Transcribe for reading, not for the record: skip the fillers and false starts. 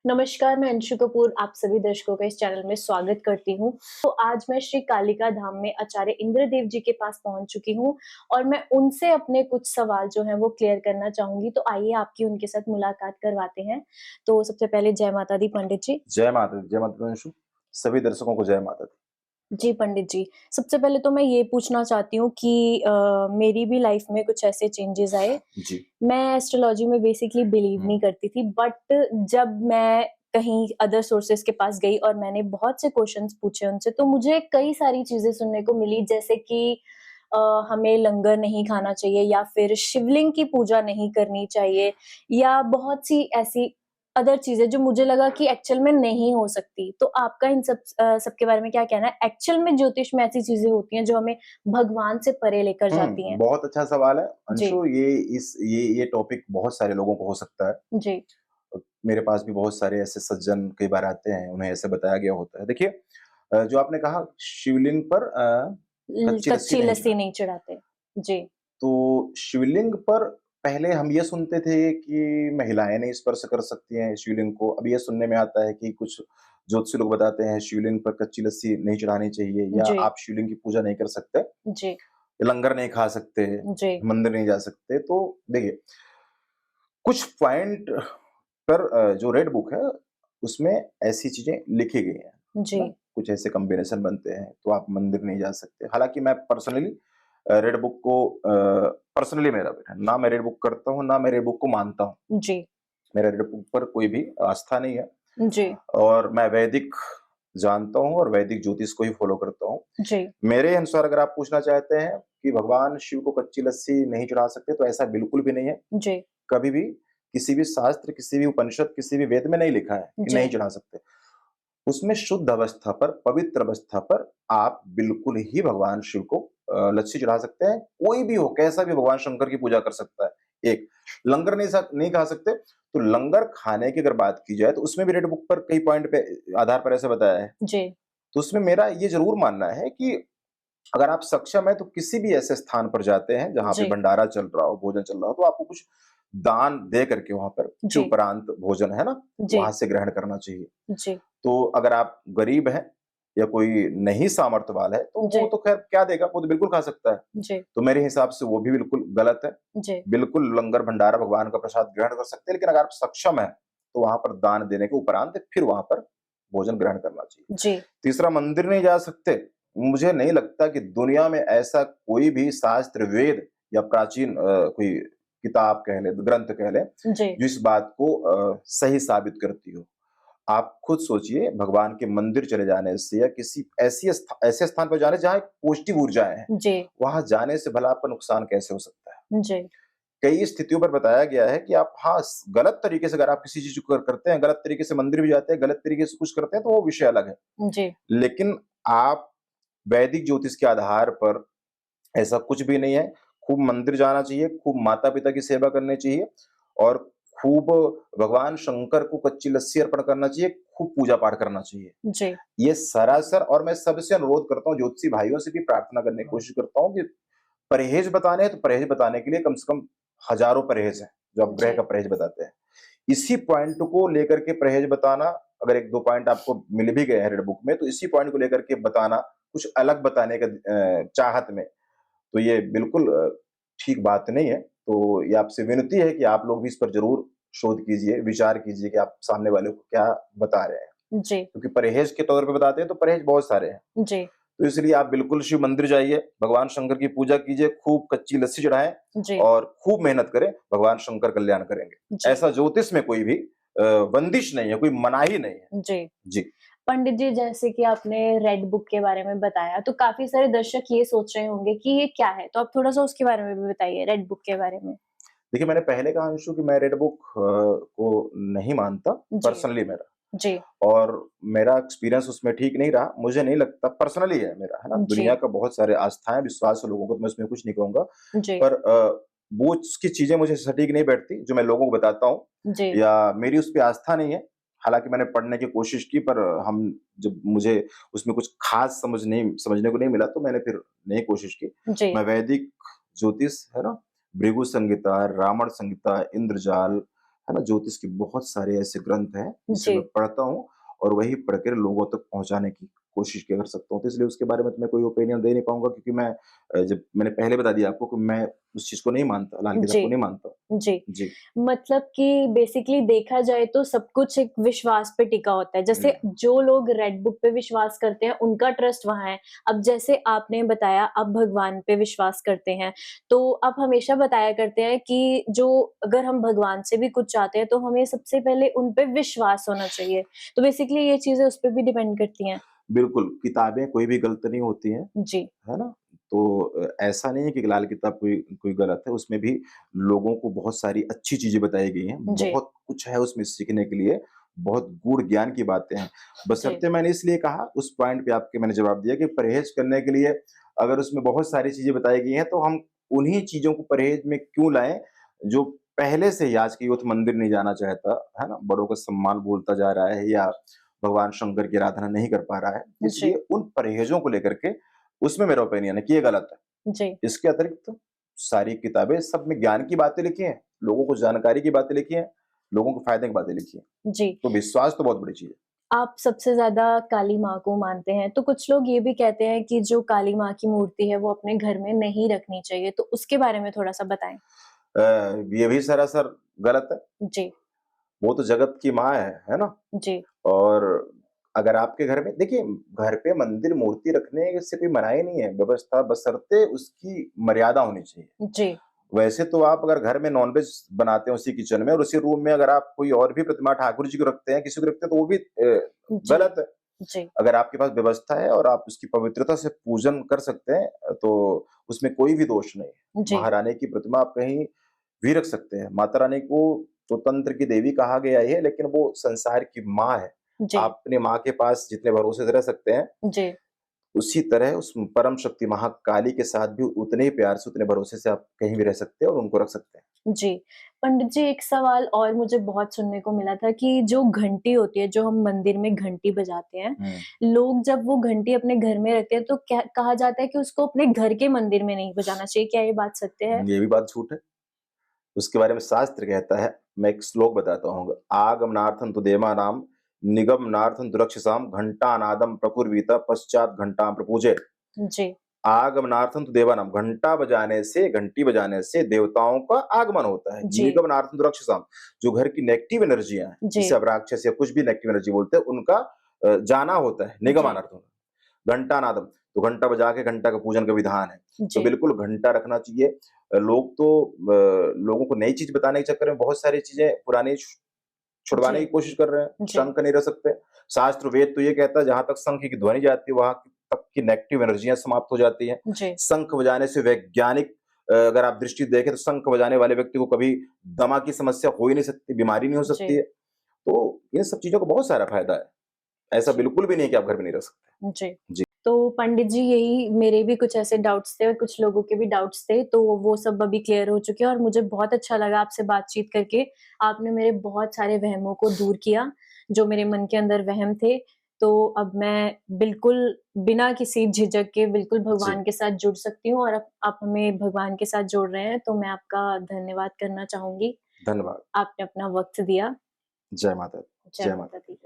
नमस्कार, मैं अंशु कपूर आप सभी दर्शकों का इस चैनल में स्वागत करती हूँ। तो आज मैं श्री कालिका धाम में आचार्य इंद्रदेव जी के पास पहुँच चुकी हूँ और मैं उनसे अपने कुछ सवाल जो हैं वो क्लियर करना चाहूँगी। तो आइए आपकी उनके साथ मुलाकात करवाते हैं। तो सबसे पहले जय माता दी पंडित जी। जय माता दी अंशु। सभी दर्शकों को जय माता दी। जी पंडित जी, सबसे पहले तो मैं ये पूछना चाहती हूँ कि मेरी भी लाइफ में कुछ ऐसे चेंजेज़ आए। जी। मैं एस्ट्रोलॉजी में बेसिकली बिलीव हुँ। नहीं करती थी बट जब मैं कहीं अदर सोर्सेज़ के पास गई और मैंने बहुत से क्वेश्चन्स पूछे उनसे, तो मुझे कई सारी चीज़ें सुनने को मिली जैसे कि अ, हमें लंगर नहीं खाना चाहिए या फिर शिवलिंग की पूजा नहीं करनी चाहिए या बहुत सी ऐसी अदर चीज़ें जो मुझे लगा कि एक्चुअल में नहीं हो सकती। तो आपका इन सब के बारे में क्या कहना है? एक्चुअल में ज्योतिष में ऐसी चीज़ें होती हैं जो हमें भगवान से परे लेकर जाती हैं? बहुत अच्छा सवाल है जी, अंशु। ये टॉपिक बहुत सारे लोगों को हो सकता है। जी। मेरे पास भी बहुत सारे ऐसे सज्जन कई बार आते हैं, उन्हें ऐसे बताया गया होता है। देखिए, जो आपने कहा शिवलिंग पर कच्ची लस्सी कच्ची नहीं लस्सी चढ़ानी। नहीं चढ़ाते। जी, तो शिवलिंग पर पहले हम ये सुनते थे कि महिलाएँ नहीं स्पर्श कर सकती हैं शिवलिंग को। अब ये सुनने में आता है कि कुछ ज्योतिषी लोग बताते हैं शिवलिंग पर कच्ची लस्सी नहीं चढ़ानी चाहिए या जी, आप शिवलिंग की पूजा नहीं कर सकते, जी, लंगर नहीं खा सकते, जी, मंदिर नहीं जा सकते। तो देखिए, कुछ पॉइंट पर जो रेड बुक है, उसमें ऐसी चीज़ें लिखी गई हैं, है जी, ना? कुछ ऐसे कॉम्बिनेशन बनते हैं, तो आप मंदिर नहीं जा सकते। हालाँकि मैं पर्सनली रेड बुक को पर्सनली मेरा ना मैं रेड बुक करता हूँ, ना मैं रेड बुक को मानता हूँ। जी, मेरा रेड बुक पर कोई भी आस्था नहीं है जी, और मैं वैदिक जानता हूँ और वैदिक ज्योतिष को ही फ़ॉलो करता हूँ। जी, मेरे अनुसार अगर आप पूछना चाहते हैं कि भगवान शिव को कच्ची लस्सी नहीं चढ़ा सकते, तो ऐसा बिल्कुल भी नहीं है। जी, कभी भी किसी भी शास्त्र, किसी भी उपनिषद, किसी भी वेद में नहीं लिखा है कि नहीं जी, चढ़ा सकते। उसमें शुद्ध अवस्था पर, पवित्र अवस्था पर आप बिल्कुल ही भगवान शिव को लस्सी चढ़ा सकते हैं। कोई भी हो, कैसा भी भगवान शंकर की पूजा कर सकता है। एक लंगर नहीं खा सकते, तो लंगर खाने की अगर बात की जाए, तो उसमें भी रेड बुक पर कई पॉइंट पे आधार पर ऐसा बताया है। जी, तो उसमें मेरा ये ज़रूर मानना है कि अगर आप सक्षम हैं, तो किसी भी ऐसे स्थान पर जाते हैं, जहाँ पे जी, भंडारा चल रहा हो, भोजन चल रहा हो, तो आपको कुछ दान दे करके वहाँ पर फिर जी, उपरांत भोजन है ना, जी, वहाँ से ग्रहण करना चाहिए। जी, तो अगर आप गरीब हैं या कोई नहीं सामर्थ्य वाला है, तो वो जी, तो ख़ैर क्या देगा, वो तो बिल्कुल खा सकता है। जी, तो मेरे हिसाब से वो भी बिल्कुल गलत है। जी, बिल्कुल लंगर भंडारा भगवान का प्रसाद ग्रहण कर सकते हैं, लेकिन अगर आप सक्षम हैं, तो वहाँ पर दान देने के उपरांत फिर वहाँ पर भोजन ग्रहण करना चाहिए। जी, तीसरा, मंदिर नहीं जा सकते। मुझे नहीं लगता कि दुनिया में ऐसा कोई भी शास्त्र, वेद या प्राचीन कोई किताब कह लें, ग्रंथ कह लें, जी, जो इस बात को सही साबित करती हो। आप खुद सोचिए, भगवान के मंदिर चले जाने से या किसी ऐसे स्थान पर जाने जहाँ एक पॉजिटिव ऊर्जाएँ हैं, जी, वहाँ जाने से भला आपका नुकसान कैसे हो सकता है? जी, कई स्थितियों पर बताया गया है कि आप हाँ, गलत तरीके से अगर आप किसी चीज़ को करते हैं, गलत तरीके से मंदिर भी जाते हैं, गलत तरीके से कुछ करते हैं, तो वो विषय अलग है। जी, लेकिन आप वैदिक ज्योतिष के आधार पर ऐसा कुछ भी नहीं है। खूब मंदिर जाना चाहिए, खूब माता-पिता की सेवा करनी चाहिए और खूब भगवान शंकर को कच्ची लस्सी अर्पण करना चाहिए, खूब पूजा-पाठ करना चाहिए। जी, ये सरासर और मैं सबसे अनुरोध करता हूँ, ज्योतिषी भाइयों से भी प्रार्थना करने की कोशिश करता हूँ कि परहेज़ बताने हैं, तो परहेज़ बताने के लिए कम से कम हज़ारों परहेज़ हैं, जो आप ग्रह जी, का परहेज़ बताते हैं। इसी पॉइंट को लेकर के परहेज़ बताना, अगर 1-2 पॉइंट आपको मिल भी गए हैं रेड बुक में, तो इसी पॉइंट को लेकर के बताना, कुछ अलग बताने का चाहत में, तो ये बिल्कुल ठीक बात नहीं है। तो ये आपसे विनती है कि आप लोग भी इस पर ज़रूर शोध कीजिए, विचार कीजिए कि आप सामने वाले को क्या बता रहे हैं। जी, क्योंकि परहेज़ के तौर पे बताते हैं, तो परहेज़ बहुत सारे हैं। जी, तो इसलिए आप बिल्कुल शिव मंदिर जाइए, भगवान शंकर की पूजा कीजिए, खूब कच्ची लस्सी चढ़ाएँ जी, और खूब मेहनत करें, भगवान शंकर कल्याण करेंगे। जी, ऐसा ज्योतिष में कोई भी बंदिश नहीं है, कोई मनाही नहीं है। जी। जी। पंडित जी, जैसे कि आपने रेड बुक के बारे में बताया, तो काफ़ी सारे दर्शक ये सोच रहे होंगे कि ये क्या है? तो आप थोड़ा-सा उसके बारे में भी बताइए, रेड बुक के बारे में। देखिए, मैंने पहले कहा अंशु कि मैं रेड बुक को नहीं मानता, जी, पर्सनली मेरा। जी, और मेरा एक्सपीरियंस उसमें ठीक नहीं रहा। मुझे नहीं लगता, पर्सनली है मेरा, है ना? दुनिया जी, का बहुत सारे आस्थाएँ, विश्वास है लोगों को, तो मैं उसमें कुछ नहीं कहूँगा। जी, पर वो उसकी चीज़ें मुझे सटीक नहीं बैठती, जो मैं लोगों को बताता हूँ जी, या मेरी उस पे आस्था नहीं है। हालाँकि मैंने पढ़ने की कोशिश की, पर हम जब मुझे उसमें कुछ ख़ास समझने को नहीं मिला, तो मैंने फिर नहीं कोशिश की। जी, मैं वैदिक ज्योतिष, है ना? भृगु संहिता, रावण संहिता, इंद्रजाल, है ना? ज्योतिष के बहुत सारे ऐसे ग्रंथ हैं, जिसे जी, मैं पढ़ता हूँ और वही पढ़ कर लोगों तक पहुँचाने की कोशिश किया कर सकता हूँ। तो इसलिए उसके बारे में तो मैं कोई ओपिनियन दे नहीं पाऊँगा क्योंकि मैं जब मैंने पहले बता दिया आपको कि मैं उस चीज़ को नहीं मानता, लाल किताब जी। को नहीं मानता हूँ। जी, जी। मतलब कि बेसिकली देखा जाए तो सब कुछ एक विश्वास पे टिका होता है। हुँ, जैसे जो लोग रेड बुक पे विश्वास करते हैं, उनका ट्रस्ट वहाँ है। अब जैसे आपने बताया आप भगवान पे विश्वास करते हैं, तो आप हमेशा बताया करते हैं कि जो अगर हम भगवान से भी कुछ चाहते हैं, तो हमें सबसे पहले उन पे विश्वास होना चाहिए। तो बेसिकली ये चीज़ें उस पे भी डिपेंड करती हैं। बिल्कुल, किताबें कोई भी गलत नहीं होती हैं, जी, है ना? तो ऐसा नहीं है कि लाल किताब कोई कोई गलत है, उसमें भी लोगों को बहुत सारी अच्छी चीज़ें बताई गई हैं, जी, बहुत कुछ है उसमें सीखने के लिए, बहुत गूढ़ ज्ञान की बातें हैं। जी, बशर्ते मैंने इसलिए कहा, उस पॉइंट पे आपके मैंने जवाब दिया कि परहेज़ करने के लिए अगर उसमें बहुत सारी चीज़ें बताई गई हैं, तो हम उन्हीं चीज़ों को परहेज़ में क्यों लाएँ, जो पहले से ही आज की यूथ मंदिर नहीं जाना चाहता, है ना? बड़ों का सम्मान भूलता जा रहा है या भगवान शंकर की आराधना नहीं कर पा रहा है। जी, इसलिए उन परहेज़ों को लेकर के उसमें मेरा ओपिनियन है कि ये गलत है। जी, इसके अतिरिक्त सारी किताबें सब में ज्ञान की बातें लिखी हैं, लोगों को जानकारी की बातें लिखी हैं, लोगों को फ़ायदे की बातें लिखी हैं। जी। तो विश्वास तो बहुत बड़ी चीज़ है। आप सबसे ज़्यादा काली माँ को मानते हैं, तो कुछ लोग ये भी कहते हैं कि जो काली माँ की मूर्ति है, वो अपने घर में नहीं रखनी चाहिए, तो उसके बारे में थोड़ा-सा बताएँ? ये भी सरासर गलत है। जी, वो तो जगत की माँ है ना? जी, और अगर आपके घर में देखिए घर पे मंदिर मूर्ति रखने से कोई मनाही नहीं है, व्यवस्था बशर्ते उसकी मर्यादा होनी चाहिए। जी, वैसे तो आप अगर घर में नॉनवेज बनाते हैं उसी किचन में और उसी रूम में अगर आप कोई और भी प्रतिमा ठाकुर जी को रखते हैं, किसी को रखते हैं तो वो भी जी, गलत है। जी, अगर आपके पास व्यवस्था है और आप उसकी पवित्रता से पूजन कर सकते हैं तो उसमें कोई भी दोष नहीं है। जी, महारानी की प्रतिमा आप कहीं भी रख सकते हैं। माता रानी को तो तंत्र की देवी कहा गया ही है लेकिन वो संसार की माँ है। जी, आप अपनी माँ के पास जितने भरोसे से रह सकते हैं, जी, उसी तरह उस परम शक्ति महाकाली के साथ भी उतने ही प्यार से, उतने भरोसे से आप कहीं भी रह सकते हैं और उनको रख सकते हैं। जी। पंडित जी, एक सवाल और मुझे बहुत सुनने को मिला था कि जो घंटी होती है, जो हम मंदिर में घंटी बजाते हैं, हुँ। लोग जब वो घंटी अपने घर में रखते हैं, तो क्या कहा जाता है कि उसको अपने घर के मंदिर में नहीं बजाना चाहिए, क्या ये बात सत्य है? ये भी बात झूठ है। उसके बारे में शास्त्र कहता है, मैं एक श्लोक बताता हूँ, आगमनार्थं तु देवानां निगमनार्थं तु रक्षसां घंटानादं प्रकुर्वीत पश्चात् घंटां प्रपूजयेत्। जी, आगमनार्थं तु देवानां घंटा बजाने से, घंटी बजाने से देवताओं का आगमन होता है। जी, निगमनार्थं तु रक्षसां जो घर की नेगेटिव एनर्जियाँ हैं, जिसे जी, आप राक्षस या कुछ भी नेगेटिव एनर्जी बोलते हैं, उनका जाना होता है, जी, निगमनार्थं। घंटानादम, तो घंटा बजा के घंटा का पूजन का विधान है। तो जी, बिल्कुल घंटा रखना चाहिए। लोग तो लोगों को नई चीज़ बताने के चक्कर में बहुत सारी चीज़ें पुरानी जी, छुड़वाने की कोशिश कर रहे हैं। जी, शंख नहीं रख सकते। शास्त्र वेद तो ये कहता है जहाँ तक शंख की ध्वनि जाती है वहाँ तक की नेगेटिव एनर्जियाँ समाप्त हो जाती हैं। जी, शंख बजाने से वैज्ञानिक अगर आप दृष्टि देखें तो शंख बजाने वाले व्यक्ति को कभी दमा की समस्या हो ही नहीं सकती, बीमारी नहीं हो सकती जी, है। तो इन सब चीज़ों का बहुत सारा फ़ायदा है। ऐसा जी, बिल्कुल भी नहीं है कि आप घर में नहीं रख सकते। जी। जी, तो पंडित जी, यही मेरे भी कुछ ऐसे डाउट्स थे और कुछ लोगों के भी डाउट्स थे, तो वो सब अभी क्लियर हो चुके हैं और मुझे बहुत अच्छा लगा आपसे बातचीत करके। आपने मेरे बहुत सारे वहमों को दूर किया, जो मेरे मन के अंदर वहम थे। तो अब मैं बिल्कुल बिना किसी झिझक के बिल्कुल जी, भगवान के साथ जुड़ सकती हूँ और अब आप हमें भगवान के साथ जोड़ रहे हैं, तो मैं आपका धन्यवाद करना चाहूँगी। धन्यवाद। आपने अपना वक़्त दिया। जय माता दी, जय जय माता माता दी। दी।